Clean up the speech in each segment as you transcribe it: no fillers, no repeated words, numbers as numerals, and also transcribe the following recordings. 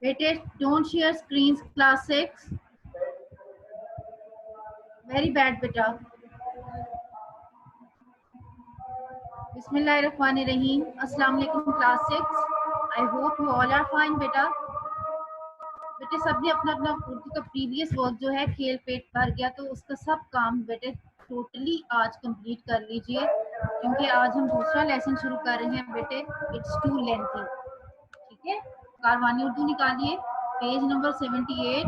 बेटे don't share screen class 6, very bad बेटा। बिस्मिल्लाहिर्रहमानिर्रहीम, अस्सलाम वालेकुम class 6, I hope you all are fine बेटा। बेटे सबने अपना अपना उर्दू का प्रीवियस वर्क जो है खेल पेट भर गया, तो उसका सब काम बेटे टोटली आज कंप्लीट कर लीजिए, क्योंकि आज हम दूसरा लेसन शुरू कर रहे हैं बेटे, इट्स टू लेंथी। ठीक है, कारवानी उर्दू निकालिए, page number 78।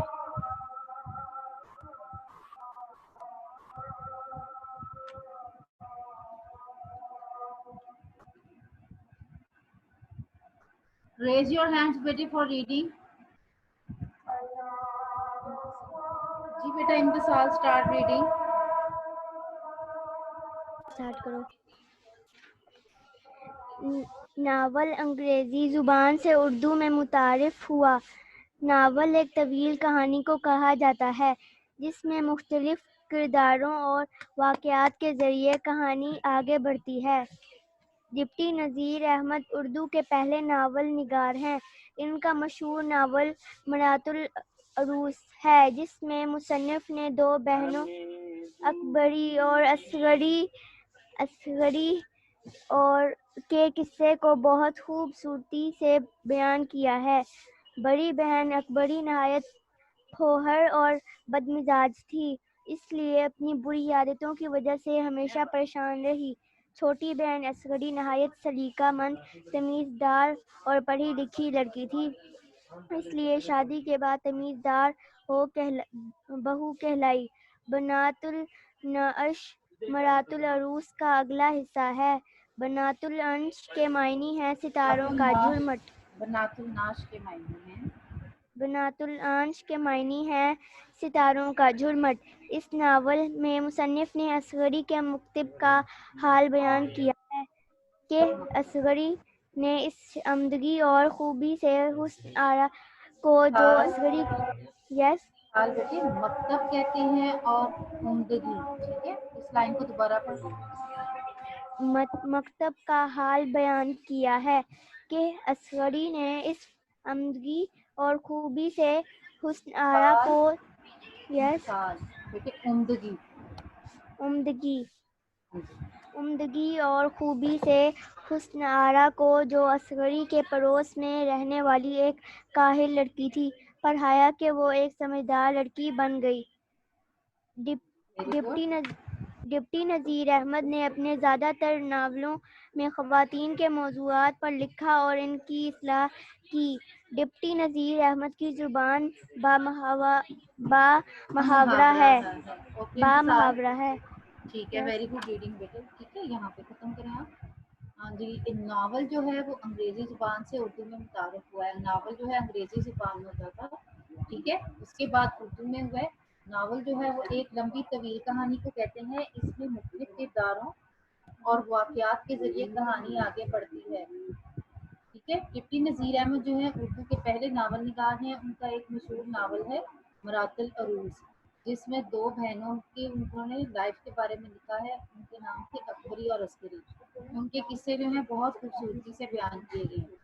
Raise your hands बेटे फॉर रीडिंग। जी बेटा इम्तिसाल स्टार्ट रीडिंग। स्टार्ट करो। नावल अंग्रेजी ज़ुबान से उर्दू में मुतारिफ हुआ। नावल एक तवील कहानी को कहा जाता है जिसमें मुख्तलिफ किरदारों और वाक़यात के ज़रिए कहानी आगे बढ़ती है। डिप्टी नज़ीर अहमद उर्दू के पहले नावल निगार हैं। इनका मशहूर नावल मरातुल अरूस है, जिसमें मुसन्निफ़ ने दो बहनों अकबरी और असगरी और के किस्से को बहुत खूबसूरती से बयान किया है। बड़ी बहन अकबरी नहायत खोहर और बदमिजाज थी, इसलिए अपनी बुरी आदतों की वजह से हमेशा परेशान रही। छोटी बहन असगरी नहायत सलीकामंद, तमीज़दार और पढ़ी लिखी लड़की थी, इसलिए शादी के बाद तमीज़दार बहू कहलाई। बनातुल नअश मरातुल अरूस का अगला हिस्सा है। बनातुल अंश के मायने हैं सितारों का झुरमुट। बनातुल नाश के मायने हैं। बनातुल अंश के मायने हैं सितारों का झुरमुट। इस नावल में मुसन्निफ़ ने असगरी के मकतब का हाल बयान किया है कि असगरी ने इस आमदगी और खूबी से हुस्न आरा को जो असगरी हाल बेटे मकतब कहते हैं और उम्दगी। ठीक है, इस लाइन को दोबारा पढ़ो। मकतब का हाल बयान किया है कि असगरी ने इस आमदगी और खूबी से हुस्न आरा को बेटे उम्दगी उम्दगी और खूबी से हुस्न आरा को जो असगरी के पड़ोस में रहने वाली एक काहिल लड़की थी, पढ़ाया कि वो एक समझदार लड़की बन गई। डिप्टी नज़ीर अहमद ने अपने ज़्यादातर नावलों में ख़वातीन के मौज़ूआत पर लिखा और इनकी इस्लाह की। डिप्टी नज़ीर अहमद की ज़ुबान बामुहावरा है। ठीक है, वेरी गुड रीडिंग बेटे। ठीक है, यहाँ पे खत्म करें आप। हाँ जी, नावल जो है वो अंग्रेजी जुबान से उर्दू में मुतारिफ हुआ है। नावल जो है अंग्रेजी जुबान में होता था, ठीक है, उसके बाद उर्दू में हुआ है। नावल जो है वो एक लंबी तवील कहानी को कहते हैं। इसमें मुख्तलिफ किरदारों और वाक़यात के जरिए कहानी आगे बढ़ती है। ठीक है, डिप्टी नज़ीर अहमद जो है उर्दू के पहले नावल निगार हैं। उनका एक मशहूर नावल है मरातुल अरूस, जिसमें दो बहनों के उन्होंने लाइफ के बारे में लिखा है। उनके नाम थे अकबरी और अस्करी। उनके किस्से जो हैं बहुत खूबसूरती से बयान किए गए हैं।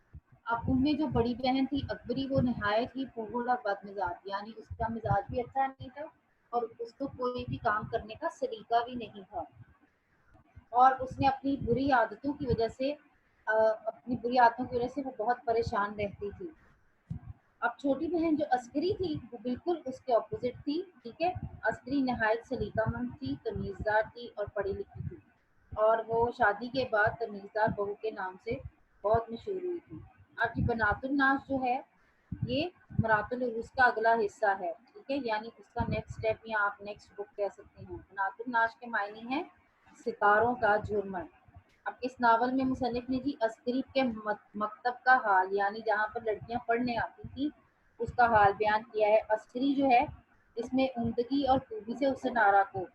अब उनमें जो बड़ी बहन थी अकबरी, वो नहायत ही थोड़ा बदमिजाज, यानी उसका मिजाज भी अच्छा नहीं था और उसको कोई भी काम करने का सलीका भी नहीं था, और उसने अपनी बुरी आदतों की वजह से वो बहुत परेशान रहती थी। अब छोटी बहन जो अस्करी थी वो बिल्कुल उसके ऑपोजिट थी। ठीक है, अस्करी नहायत सलीकामंद थी, तमीज़दार थी और पढ़ी लिखी थी, और वो शादी के बाद तमीज़दार बहू के नाम से बहुत मशहूर हुई थी। अब ये बनातुल नाश जो है ये मरातुल उरूस का अगला हिस्सा है। ठीक है, यानी उसका नेक्स्ट स्टेप या आप नेक्स्ट बुक कह सकते हैं। बनातुल नाश के मायने हैं सितारों का झुरमुट। अब इस नावल में मुसन्निफ ने जी अस्करी के मकतब का हाल, यानी जहाँ पर लड़कियां पढ़ने आती थी, उसका हाल बयान किया है। अस्करी जो है इसमें उम्दगी और खूबी से हुस्न आरा को,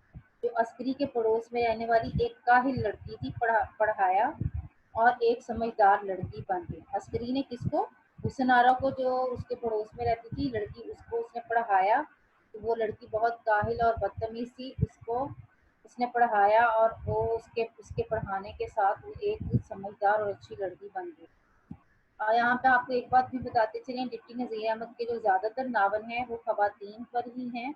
जो अस्करी के पड़ोस में रहने वाली एक काहिल लड़की थी, पढ़ाया और एक समझदार लड़की बन गई। अस्करी ने किसको? हुस्न आरा को, जो उसके पड़ोस में रहती थी लड़की, उसको उसने पढ़ाया। तो वो लड़की बहुत काहिल और बदतमीज थी, उसने पढ़ाया और वो उसके पढ़ाने के साथ वो एक समझदार और अच्छी लड़की बन गई। और यहाँ पे आपको एक बात भी बताते चलें, डिप्टी नज़ीर अहमद के जो ज़्यादातर नावल हैं वो ख़वातीन पर ही हैं,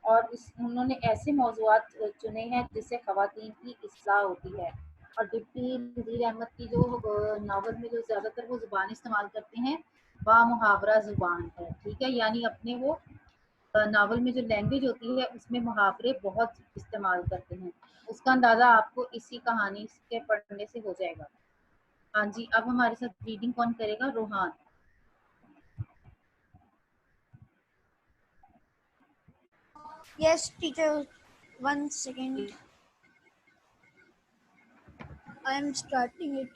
और उन्होंने ऐसे मौज़ूआत चुने हैं जिससे ख़वातीन की इस्लाह होती है। और डिप्टी नज़ीर अहमद की जो नावल में जो ज़्यादातर वो ज़ुबान इस्तेमाल करते हैं वह मुहावरा ज़ुबान है, ठीक है, यानी अपने वो नावल में जो लैंग्वेज होती है उसमें मुहावरे बहुत इस्तेमाल करते हैं। उसका अंदाज़ा आपको इसी कहानी के पढ़ने से हो जाएगा। हाँ जी, अब हमारे साथ रीडिंग कौन करेगा? Rohan. Yes, teacher. 1 second. I am starting it.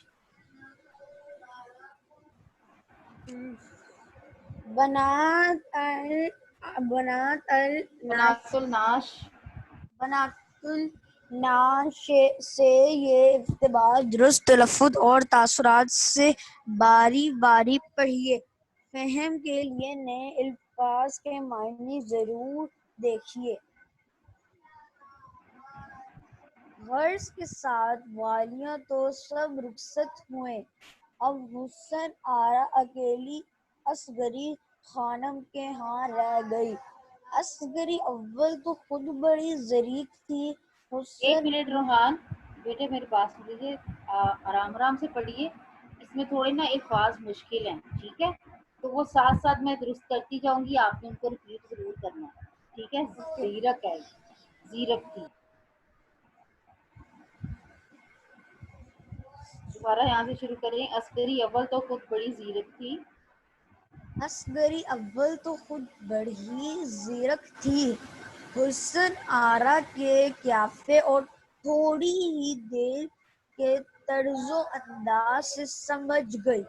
बनात अल बनातुल नाश बनातुल नाश से ये इक़्तिबास दुरुस्त तलफ़्फ़ुज़ और तासुरात से बारी बारी पढ़िए। फ़हम के लिए नए अल्फ़ाज़ के मायने ज़रूर देखिए। गर्ज़ के साथ वालियाँ तो सब रुखसत हुए, अब हुस्न आरा अकेली असगरी खानम के यहाँ रह गई। असगरी अव्वल तो खुद बड़ी ज़रीक थी, एक हुस्न मिनट रोहान, बेटे मेरी बात सुन लीजिए, आराम आराम से पढ़िए, इसमें थोड़े ना अल्फाज मुश्किल हैं, ठीक है, तो वो साथ साथ मैं दुरुस्त करती जाऊंगी, आपने उनको रिपीट जरूर करना है, ठीक है। जीरक है, जीरक थी, दोबारा यहाँ से शुरू करें। अस्करी अव्वल तो खुद बड़ी जीरक थी, असगरी अव्वल तो खुद बड़ी ज़ीरक थी, हुस्न आरा के क्याफे और थोड़ी ही देर के तर्जो अंदाज से समझ गई।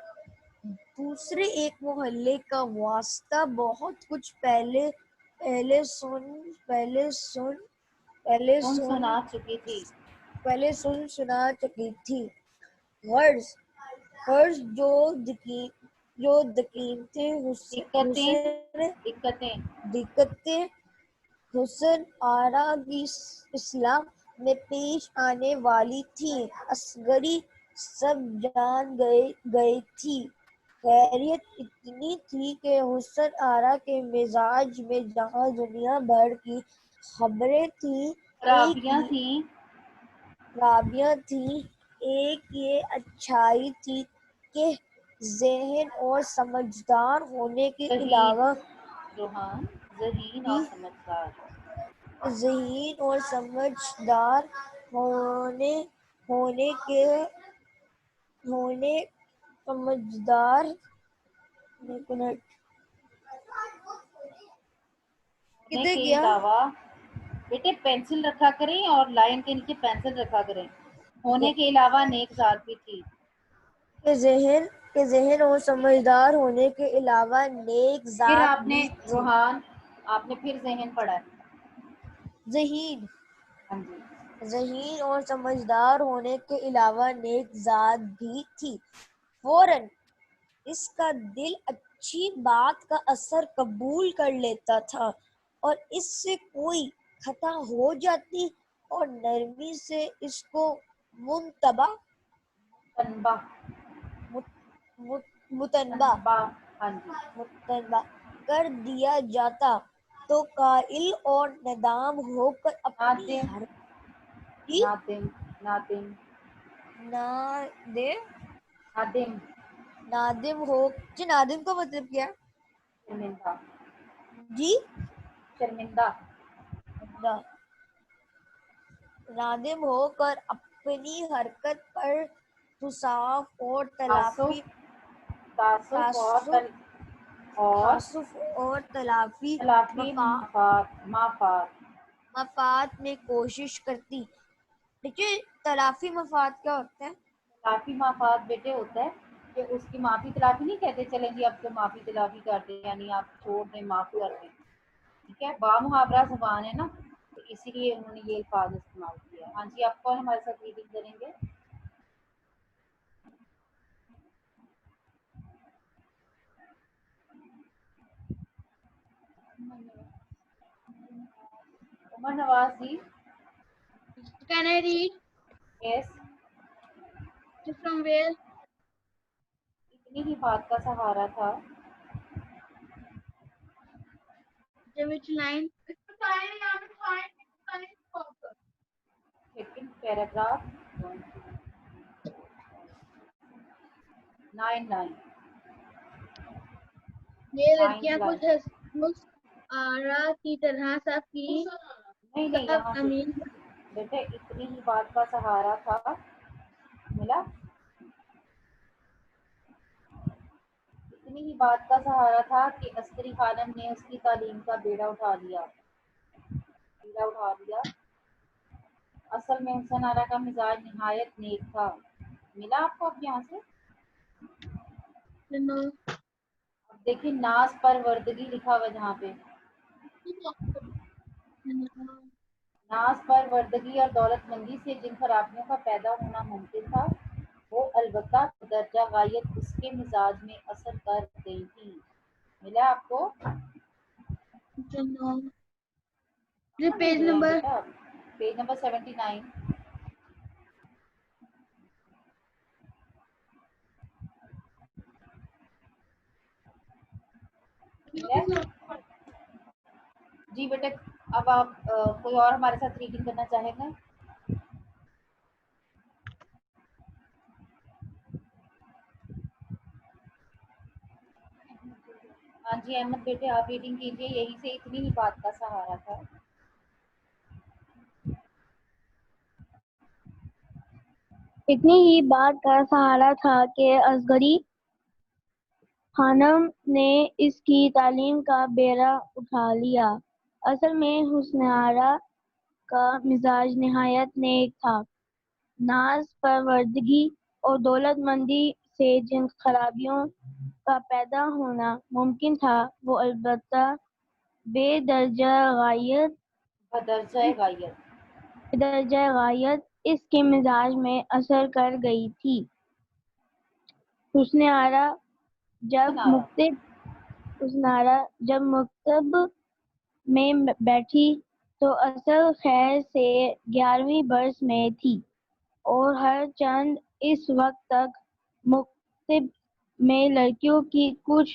दूसरे एक मोहल्ले का वास्ता बहुत कुछ पहले सुन सुना चुकी थी। गर्ज जो दकीमतें दिक्कतें हुस्न आरा की इस्लाह में पेश आने वाली थी, असगरी सब जान गई थी। खैरियत इतनी थी कि हुस्न आरा के मिजाज में जहाँ दुनिया भर की खबरें थी, खराबियाँ थी, एक ये अच्छाई थी कि ज़हीन और समझदार होने के अलावा रोहान ज़हीन और समझदार, ज़हीन और समझदार होने समझदार किधर के गया? अलावा बेटे पेंसिल रखा करें और लाइन के नीचे पेंसिल रखा करें। होने के अलावा नेक ज़ात भी थी, के ज़हन और समझदार होने के अलावा नेक फिर ज़ात आपने भी थी। रोहान आपने फिर ज़हन पढ़ा है, ज़हीन हाँ जी, ज़हीन और समझदार होने के अलावा नेक ज़ात भी थी। फौरन इसका दिल अच्छी बात का असर कबूल कर लेता था और इससे कोई खता हो जाती और नरमी से इसको मुतनबा हाँ जी, मुतनबा कर दिया जाता तो काइल और नदाम होकर अपनी नादिम नादिम नादिम नादिम हो जी। नादिम का मतलब क्या है शर्मिंदा, जी? शर्मिंदा, नादिम होकर अपनी हरकत पर तुसाफ और तासुफ और तलाफी मफाद में कोशिश करती। देखिए तलाफी मफाद क्या होता है? तलाफी माफात बेटे होता है कि उसकी माफी तलाफी नहीं कहते, चलें जी अब तो माफी तलाफी कर दें, यानी आप छोड़ दें, माफ कर दें, ठीक है, बामुहावरा जुबान है ना, तो इसीलिए उन्होंने ये अल्फाज इस्तेमाल किया। हाँ जी, आप कौन हमारे साथ रीडिंग करेंगे? उमर नवाज जी। Can I read? Yes. From where? इतनी ही बात का सहारा था। which line? सेकंड पैराग्राफ 9 ये Ninth लड़कियां line. कुछ हंसमुख आरा की तरह सबकी नहीं सब यहाँ से अमीन बेटे, इतनी ही बात का सहारा था, मिला? इतनी ही बात का सहारा था कि अस्करी खानम ने उसकी तालीम का बेड़ा उठा लिया। असल में हुसन आरा का मिजाज निहायत नेक था। मिला आपको अब यहाँ से? नो अब देखिए नाज पर वर्दगी लिखा हुआ जहाँ पे, नाज पर वर्दगी और दौलतमंदी से जिन खराबियों का पैदा होना मुमकिन था, वो अलबत्ता दर्जा गायत उसके मिजाज में असर कर गई थी। मिला आपको? पेज नंबर बेटा पेज नंबर 79। जी बेटा, अब आप कोई और हमारे साथ रीडिंग करना चाहेंगे? हाँ जी अहमद बेटे, आप रीडिंग कीजिए। यही से इतनी ही बात का सहारा था। इतनी ही बात का सहारा था कि असगरी खानम ने इसकी तालीम का बेड़ा उठा लिया। असल में हुस्न आरा का मिजाज निहायत नेक था। नाज परवरदगी और दौलतमंदी से जिन खराबियों का पैदा होना मुमकिन था, वो अलबत्ता बेदर्जा गायत इसके मिजाज में असर कर गई थी। हुस्न आरा जब मकतब में बैठी तो असल खैर से 11वीं बरस में थी और हर चंद इस वक्त तक मकतब में लड़कियों की कुछ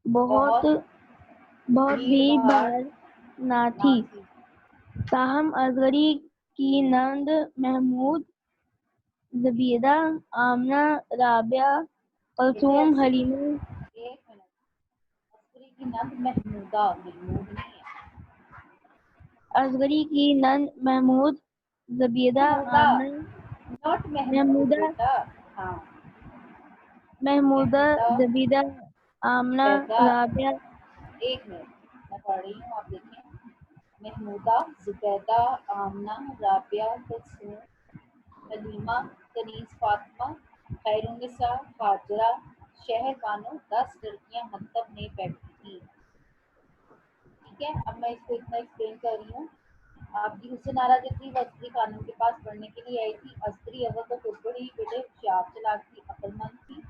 बहुत भी बार ना थी। ताहम असगरी की नंद महमूद, ज़बीदा, आमना, राबिया, कलसूम, हलीमा, एक मिनट, असगरी की नंद महमूदा, महमूद नहीं है, असगरी की नंद महमूद, ज़बीदा, आमना, नॉट महमूद बेटा। हाँ महमूदा, ज़बीदा, आमना, ज़ुबैदा, राबिया, एक मिनट मैं पढ़ रही हूँ, आप देखें। महमूदा, ज़ुबैदा, आमना, राबिया, कुलसूम, हलीमा, कनीज, फातिमा, खैरुन्निसा, हाजरा, शहर बानो, 10 लड़कियां मकतब में बैठी थी। ठीक है, अब मैं इसको इतना एक्सप्लेन कर रही हूँ। आपकी हुस्न आरा जो थी वो अस्करी खानम के पास पढ़ने के लिए आई थी। अस्करी अव्वल तो खुद बड़ी बेटे होशियार चालाक थी, अक्लमंद थी।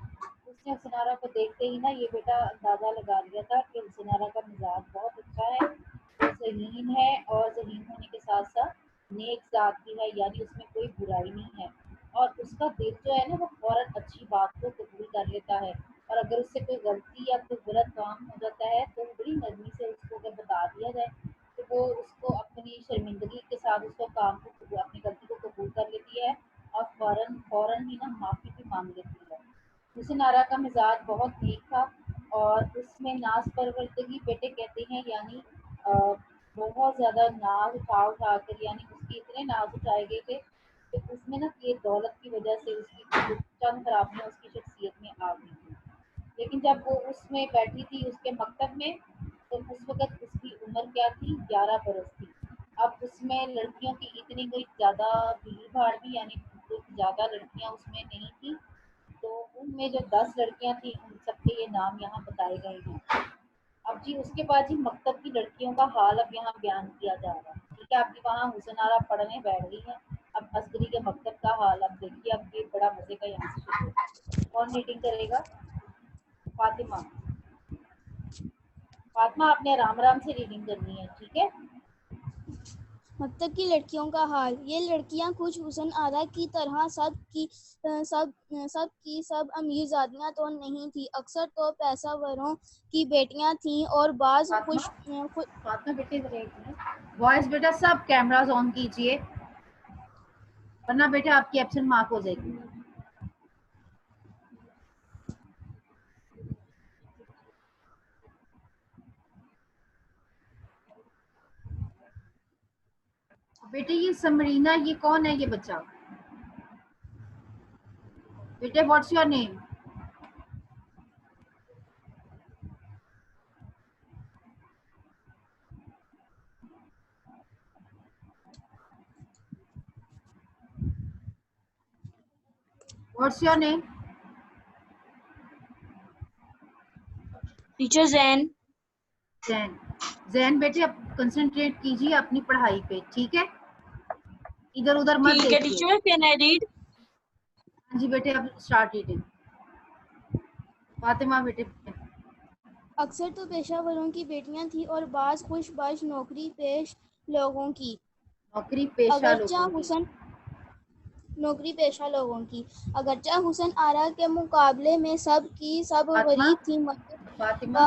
उसने हुस्न आरा को देखते ही ना ये बेटा अंदाजा लगा लिया था कि हुस्न आरा का मिजाज बहुत अच्छा है, वो ज़हीन है और ज़हीन होने के साथ साथ नेक ज़ात भी है, यानी उसमें कोई बुराई नहीं है। और उसका दिल जो है ना वो फौरन अच्छी बात को कबूल कर लेता है, और अगर उससे कोई गलती या कोई गलत काम हो जाता है तो बड़ी नरमी से उसको अगर बता दिया जाए तो वो उसको अपनी शर्मिंदगी के साथ उसको काम को अपनी गलती को कबूल कर लेती है और फौरन ही ना माफ़ी भी मांग लेती है। हुस्न आरा का मिजाज बहुत नेक था और उसमें नाज परवरदगी बेटे कहते हैं, यानी बहुत ज़्यादा नाज उठा कर, यानी उसकी इतने नाज उठाए गए थे कि उसमें ना ये दौलत की वजह से उसकी चंद खराबियाँ उसकी शख्सियत में आ गई थी। लेकिन जब वो उसमें बैठी थी उसके मकतब में, तो उस वक़्त उसकी उम्र क्या थी? 11 बरस थी। अब उसमें लड़कियों की इतनी कोई ज़्यादा भीड़-भाड़ भी, यानी कुछ ज़्यादा लड़कियाँ उसमें नहीं थी। तो उनमें जो 10 लड़कियाँ थीं उन सबके ये नाम यहाँ बताए गए हैं। अब जी उसके बाद जी मकतब की लड़कियों का हाल अब यहाँ बयान किया जा रहा है। ठीक है, आपकी वहाँ हुस्न आरा पढ़ने बैठ गई हैं। अब असगरी के मकतब का हाल अब देखिए, अब ये बड़ा मज़े का यहाँ से शुरू होता है। कौन रीडिंग करेगा? फातिमा। फातिमा आपने आराम आराम से रीडिंग करनी है, ठीक है? مکتب کی لڑکیوں کا حال. یہ لڑکیاں کچھ حسن آرا کی طرح سب امیر زادیاں تو نہیں تھیں. اکثر تو پیشہ وروں کی بیٹیاں تھیں اور بعض فاطمہ بیٹے وائس بیٹا سب کیمراز آن کیجئے ورنہ بیٹا آپ کی ایبسنٹ مارک ہو جائے گی. بیٹے یہ سمرینا یہ کون ہے یہ بچہ؟ بیٹے what's your name? What's your name? Teacher Zain. Zain. Zain بیٹے اب کنسنٹریٹ کیجیے اپنی پڑھائی پہ، ٹھیک ہے؟ ادھر ادھر مت ٹھیک ہے دیکھیے. ٹیچر. Can I read? ہاں جی بیٹے اب اسٹارٹ ریڈنگ. فاطمہ بیٹے اکثر تو پیشہ وروں کی بیٹیاں تھیں اور بعض خوش باش نوکری پیش لوگوں کی. نوکری پیشہ لوگوں کی. اگرچہ حسن آرا کے مقابلے میں سب کی سب فاطمہ غریب تھی فاطمہ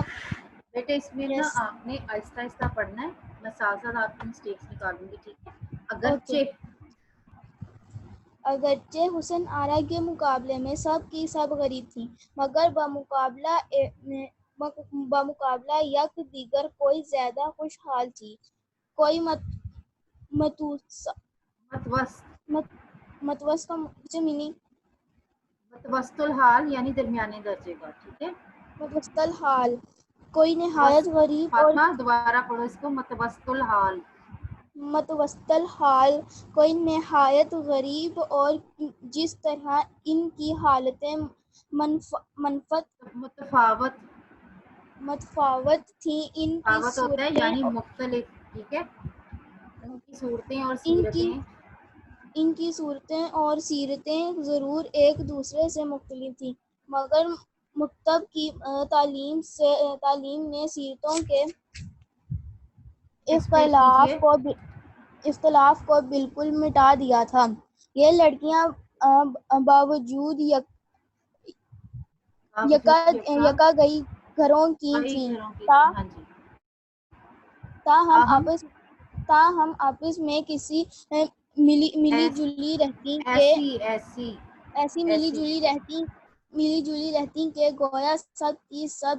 بیٹے اس میں نا Yes. آپ نے آہستہ آہستہ پڑھنا ہے، میں ساتھ ساتھ آپ کی مسٹیکس نکالوں گی، ٹھیک ہے؟ Okay. اگرچہ حسن آرا کے مقابلے میں سب کی سب غریب تھیں مگر بمقابلہ یک دیگر کوئی زیادہ خوشحال تھی. کوئی متوسط کا میننگ متوسط الحال یعنی درمیانے درجے کا، ٹھیک ہے؟ متوسط الحال، کوئی نہایت غریب اور فاطمہ دوبارہ پڑھو اس کو. متوسط الحال. متوسط الحال، کوئی نہایت غریب اور جس طرح ان کی حالتیں متفاوت تھیں ان کی ہوتا ہے یعنی صورتیں مختلف، ٹھیک ہے؟ ان کی صورتیں اور ان کی صورتیں اور سیرتیں ضرور ایک دوسرے سے مختلف تھیں مگر مکتب کی تعلیم نے سیرتوں کے اختلاف کو بالکل مٹا دیا تھا. یہ لڑکیاں باوجود یکا گھروں کی تھیں تاہم آپس میں کسی ملی جلی رہتی کہ گویا سب کی سب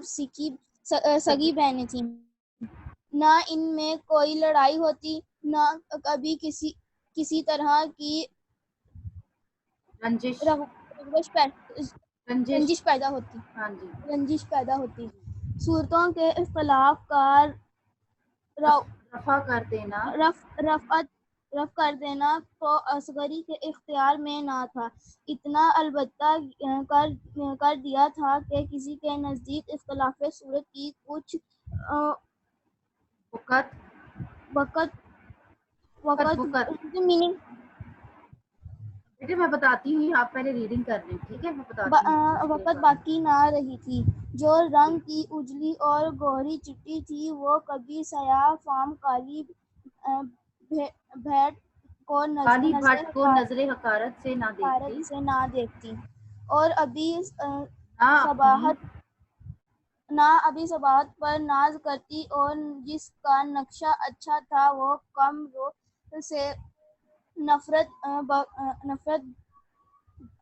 سگی بہنیں تھیں. نہ ان میں کوئی لڑائی ہوتی، نہ کبھی کسی طرح کی رنجش پیدا ہوتی. صورتوں کے اختلاف کا رفع کر دینا تو اصغری کے اختیار میں نہ تھا. اتنا البتہ کر دیا تھا کہ کسی کے نزدیک اختلاف صورت کی کچھ وقت میننگ بیٹے میں بتاتی ہوں، آپ پہلے ریڈنگ کر رہے ہیں، ٹھیک ہے؟ میں بتاتی ہوں. وقت باقی نہ رہی تھی. جو رنگ کی اجلی اور گہری چٹی تھی وہ کبھی سیاہ فام کالی بھیٹ کو نظر حقارت سے نہ دیکھتی اور ابھی صباحت پر ناز کرتی اور جس کا نقشہ اچھا تھا وہ کم رو سے نفرت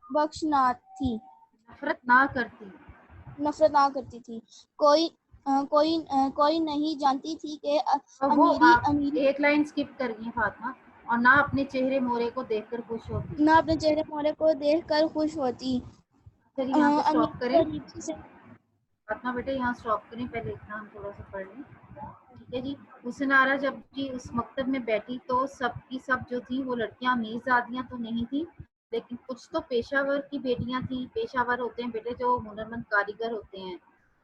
بخش نہ تھی. نفرت نہ کرتی تھی. کوئی نہیں جانتی تھی کہ امیری ایک لائن سکپ کر گئی فاطمہ. اور نہ اپنے چہرے مورے کو دیکھ کر خوش ہوتی. یہاں پہ اسٹاپ کریں غریبی سے فاطمہ بیٹے، یہاں اسٹاپ کریں، پہلے اتنا ہم تھوڑا سا پڑھ لیں، ٹھیک ہے جی؟ حسن آرا جب جی اس مکتب میں بیٹھی تو سب کی سب جو تھی وہ لڑکیاں امیر زادیاں تو نہیں تھیں لیکن کچھ تو پیشہ ور کی بیٹیاں تھیں. پیشہ ور ہوتے ہیں بیٹے جو ہنرمند کاریگر ہوتے ہیں،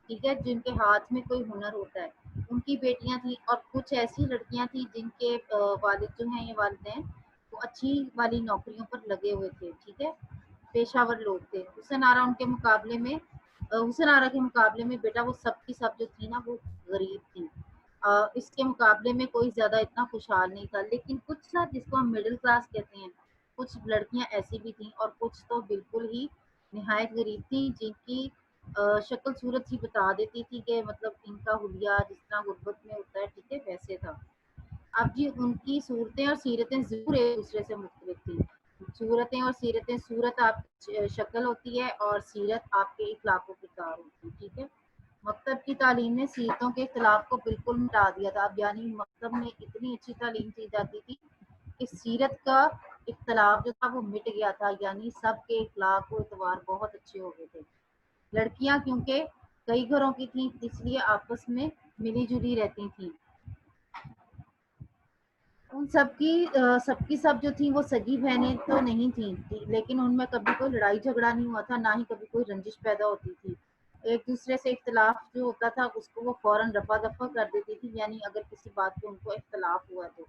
ٹھیک ہے، جن کے ہاتھ میں کوئی ہنر ہوتا ہے، ان کی بیٹیاں تھیں. اور کچھ ایسی لڑکیاں تھیں جن کے والد جو ہیں، یہ والدین وہ اچھی والی نوکریوں پر لگے ہوئے تھے، ٹھیک ہے، پیشہ ور لوگ تھے. حسن آرا کے مقابلے میں بیٹا وہ سب کی سب جو تھی نا وہ غریب تھی. اس کے مقابلے میں کوئی زیادہ اتنا خوشحال نہیں تھا. لیکن کچھ نا جس کو ہم مڈل کلاس کہتے ہیں, کچھ لڑکیاں ایسی بھی تھیں اور کچھ تو بالکل ہی نہایت غریب تھیں, جن کی شکل صورت ہی بتا دیتی تھی کہ مطلب ان کا حلیہ جس طرح غربت میں ہوتا ہے, ٹھیک ہے, ویسے تھا. اب جی ان کی صورتیں اور سیرتیں ضرور ایک دوسرے سے مختلف تھیں. صورتیں اور سیرتیں, صورت آپ شکل ہوتی ہے اور سیرت آپ کے اخلاق و کردار ہوتی ہے, ٹھیک ہے. مکتب کی تعلیم نے سیرتوں کے اختلاف کو بالکل مٹا دیا تھا. اب یعنی مکتب میں اتنی اچھی تعلیم دی جاتی تھی کہ سیرت کا اختلاف جو تھا وہ مٹ گیا تھا, یعنی سب کے اخلاق و اعتبار بہت اچھے ہو گئے تھے. لڑکیاں کیونکہ کئی گھروں کی تھیں اس لیے آپس میں ملی جلی رہتی تھیں. ان سب کی سب جو تھیں وہ سگی بہنیں تو نہیں تھیں, لیکن ان میں کبھی کوئی لڑائی جھگڑا نہیں ہوا تھا, نہ ہی کبھی کوئی رنجش پیدا ہوتی تھی. ایک دوسرے سے اختلاف جو ہوتا تھا اس کو وہ فوراً رفع دفع کر دیتی تھی, یعنی اگر کسی بات پہ ان کو اختلاف ہوا تو.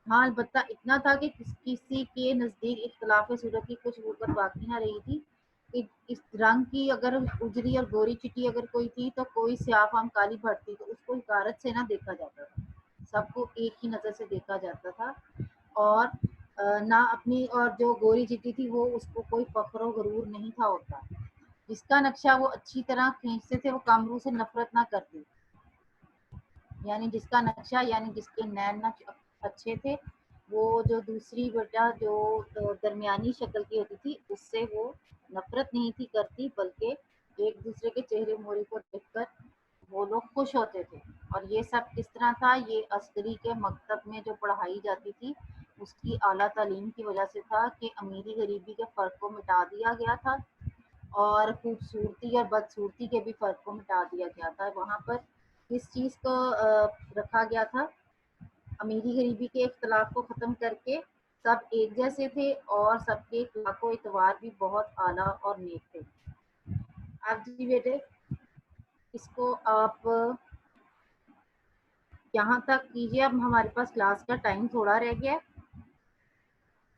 ہاں البتہ اتنا تھا کہ کسی کے نزدیک اختلاف صورت کی کچھ وقت باقی نہ رہی تھی. اس رنگ کی اگر اجری اور گوری چٹی اگر کوئی تھی تو کوئی سیاہ فام کالی بھرتی تو اس کو حقارت سے نہ دیکھا جاتا تھا, سب کو ایک ہی نظر سے دیکھا جاتا تھا. اور نہ اپنی, اور جو گوری چٹی تھی وہ اس کو کوئی فخر و غرور نہیں تھا ہوتا. جس کا نقشہ وہ اچھی طرح کھینچتے تھے وہ کامرو سے نفرت نہ کرتے, یعنی جس کا نقشہ, یعنی جس کے نین نقش اچھے تھے, وہ جو دوسری بیٹا جو درمیانی شکل کی ہوتی تھی اس سے وہ نفرت نہیں تھی کرتی, بلکہ ایک دوسرے کے چہرے مہرے کو دیکھ کر وہ لوگ خوش ہوتے تھے. اور یہ سب کس طرح تھا, یہ عسکری کے مکتب میں جو پڑھائی جاتی تھی اس کی اعلیٰ تعلیم کی وجہ سے تھا کہ امیری غریبی کے فرق کو مٹا دیا گیا تھا اور خوبصورتی اور بدصورتی کے بھی فرق کو مٹا دیا گیا تھا. وہاں پر کس چیز کو رکھا گیا تھا, امیری غریبی کے اختلاف کو ختم کر کے سب ایک جیسے تھے اور سب کے اخلاق و اعتبار بھی بہت اعلیٰ اور نیک تھے. اب جی بیٹے اس کو آپ یہاں تک کیجیے. اب ہمارے پاس کلاس کا ٹائم تھوڑا رہ گیا,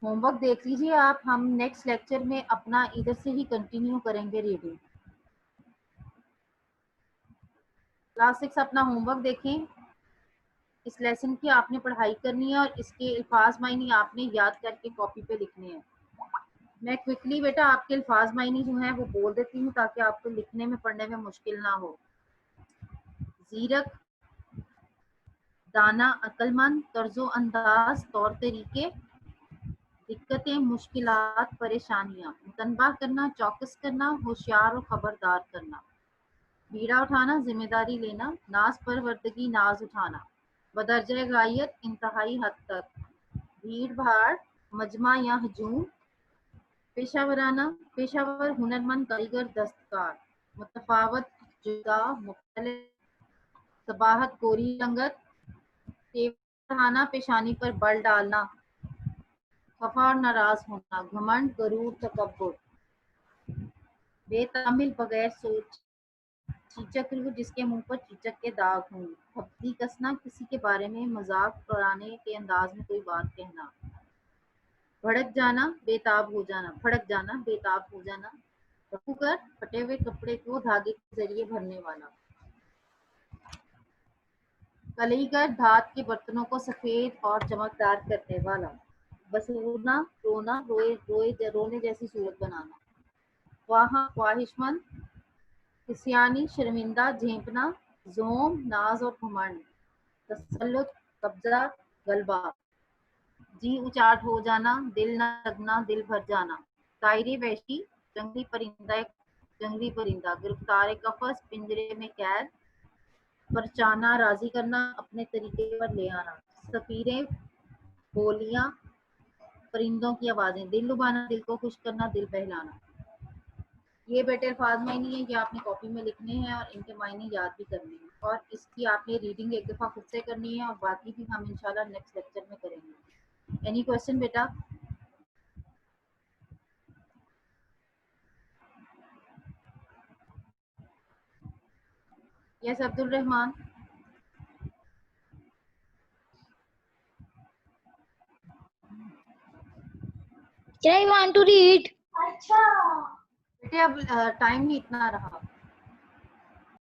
ہوم ورک دیکھ لیجیے آپ. ہم نیکسٹ لیکچر میں اپنا ادھر سے ہی کنٹینیو کریں گے ریڈنگ. کلاس 6 اپنا ہوم ورک دیکھیں. اس لیسن کی آپ نے پڑھائی کرنی ہے اور اس کے الفاظ معنی آپ نے یاد کر کے کاپی پہ لکھنے ہیں. میں کوئکلی بیٹا آپ کے الفاظ معنی جو ہیں وہ بول دیتی ہوں تاکہ آپ کو لکھنے میں پڑھنے میں مشکل نہ ہو. زیرک, دانا, عقل مند, طرز و انداز, طور طریقے, دقتیں, مشکلات, پریشانیاں, متنبہ کرنا, چوکس کرنا, ہوشیار و خبردار کرنا, بیڑا اٹھانا, ذمہ داری لینا, ناز پروردگی, ناز اٹھانا, بدرجہ غایت, انتہائی حد تک, بھیڑ بھاڑ, مجمع یا ہجوم, پیشہ ورانہ, پیشہ ور, ہنرمند, کاریگر, دستکار, متفاوت, جدا, مختلف, صباحت, گوری رنگت, چڑھانا, پیشانی پر بل ڈالنا, خفا اور ناراض ہونا, گھمنڈ, غرور, تکبر, بے تعمل, بغیر سوچ, چیچک روح, جس کے منہ پر چیچک کے داغ ہوں, پھپتی کسنا, کسی کے بارے میں مذاق اڑانے کے انداز میں کوئی بات کہنا, بھڑک جانا, بے تاب ہو جانا, بھڑک جانا, بے تاب ہو جانا, رفو کر, پھٹے ہوئے کپڑے کو دھاگے کے ذریعے بھرنے والا, کلئی کر, دھات کے برتنوں کو سفید اور چمکدار کرنے والا, بسورنا, رونا, رونے جیسی صورت بنانا, خواہش مند, کسیانی, شرمندہ, جھینپنا, زوم, ناز اور گھمنڈ, تسلط, قبضہ, غلبہ, جی اچاٹ ہو جانا, دل نہ لگنا, دل بھر جانا, طائر وحشی, جنگلی پرندہ, گرفتار قفس, پنجرے میں قید, پرچانا, راضی کرنا, اپنے طریقے پر لے آنا, صفیریں, بولیاں, پرندوں کی آوازیں, دل لبانا, دل کو خوش کرنا, دل بہلانا. یہ بیٹے الفاظ معنی ہیں کہ آپ نے کاپی میں لکھنے ہیں اور ان کے معنی یاد بھی کرنے ہیں, اور اس کی آپ نے ریڈنگ ایک دفعہ خود سے کرنی ہے اور باقی بھی ہم انشاءاللہ نیکسٹ لیکچر میں کریں گے. Any question beta? Yes Abdul Rahman. I want to read. بیٹے اب ٹائم ہی اتنا رہا.